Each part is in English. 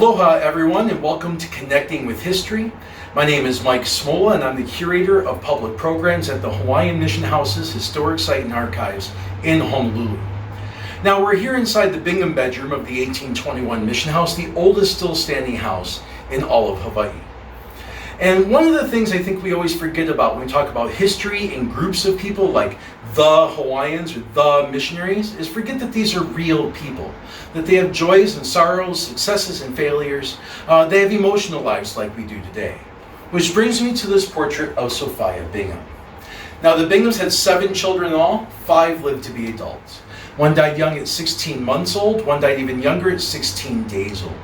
Aloha everyone, and welcome to Connecting with History. My name is Mike Smola and I'm the Curator of Public Programs at the Hawaiian Mission House's Historic Site and Archives in Honolulu. Now we're here inside the Bingham Bedroom of the 1821 Mission House, the oldest still standing house in all of Hawaii. And one of the things I think we always forget about when we talk about history and groups of people like the Hawaiians or the missionaries is forget that these are real people, that they have joys and sorrows, successes and failures. They have emotional lives like we do today. Which brings me to this portrait of Sophia Bingham. Now the Binghams had 7 children in all, 5 lived to be adults. One died young at 16 months old, one died even younger at 16 days old.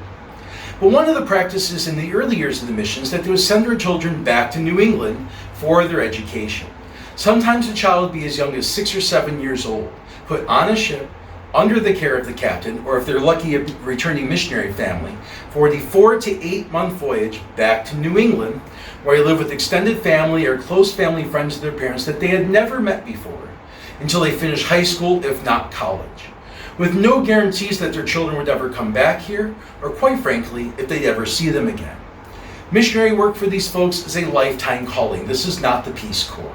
But one of the practices in the early years of the mission is that they would send their children back to New England for their education. Sometimes a child would be as young as 6 or 7 years old, put on a ship under the care of the captain, or if they're lucky, a returning missionary family, for the 4 to 8 month voyage back to New England, where they live with extended family or close family friends of their parents that they had never met before, until they finished high school, if not college, with no guarantees that their children would ever come back here, or quite frankly, if they'd ever see them again. Missionary work for these folks is a lifetime calling. This is not the Peace Corps.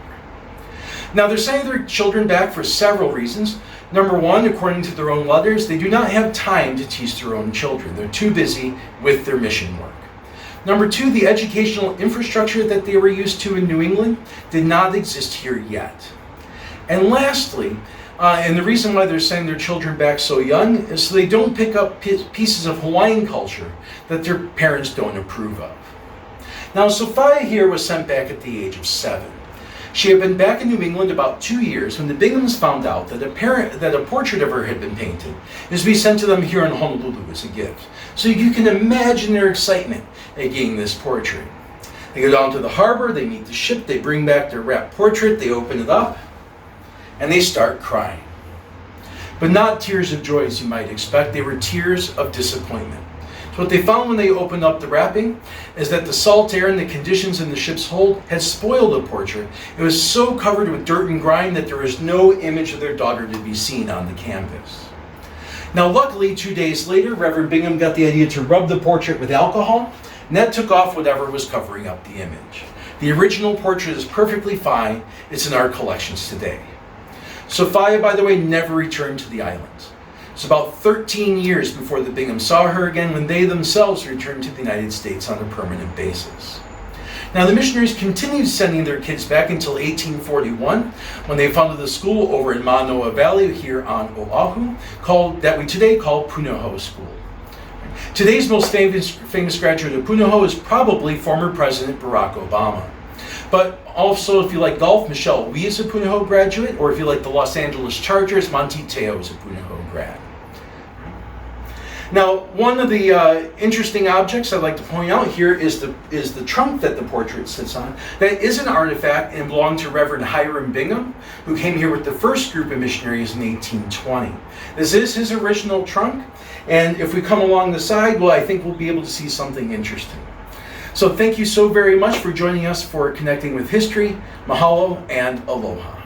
Now they're sending their children back for several reasons. Number one, according to their own letters, they do not have time to teach their own children. They're too busy with their mission work. Number two, the educational infrastructure that they were used to in New England did not exist here yet. And lastly, and the reason why they're sending their children back so young is so they don't pick up pieces of Hawaiian culture that their parents don't approve of. Now, Sophia here was sent back at the age of 7. She had been back in New England about 2 years when the Binghams found out that a portrait of her had been painted. It was to be sent to them here in Honolulu as a gift. So you can imagine their excitement at getting this portrait. They go down to the harbor, they meet the ship, they bring back their wrapped portrait, they open it up, and they start crying. But not tears of joy as you might expect, they were tears of disappointment. So what they found when they opened up the wrapping is that the salt air and the conditions in the ship's hold had spoiled the portrait. It was so covered with dirt and grime that there was no image of their daughter to be seen on the canvas. Now luckily, 2 days later, Reverend Bingham got the idea to rub the portrait with alcohol, and that took off whatever was covering up the image. The original portrait is perfectly fine. It's in our collections today. Sophia, by the way, never returned to the islands. It's about 13 years before the Binghams saw her again when they themselves returned to the United States on a permanent basis. Now the missionaries continued sending their kids back until 1841 when they founded the school over in Manoa Valley here on Oahu that we today call Punahou School. Today's most famous graduate of Punahou is probably former President Barack Obama. But also, if you like golf, Michelle Wie is a Punahou graduate, or if you like the Los Angeles Chargers, Monty Teo is a Punahou grad. Now, one of the interesting objects I'd like to point out here is the trunk that the portrait sits on. That is an artifact and belonged to Reverend Hiram Bingham, who came here with the first group of missionaries in 1820. This is his original trunk, and if we come along the side, well, I think we'll be able to see something interesting. So thank you so very much for joining us for Connecting with History. Mahalo and aloha.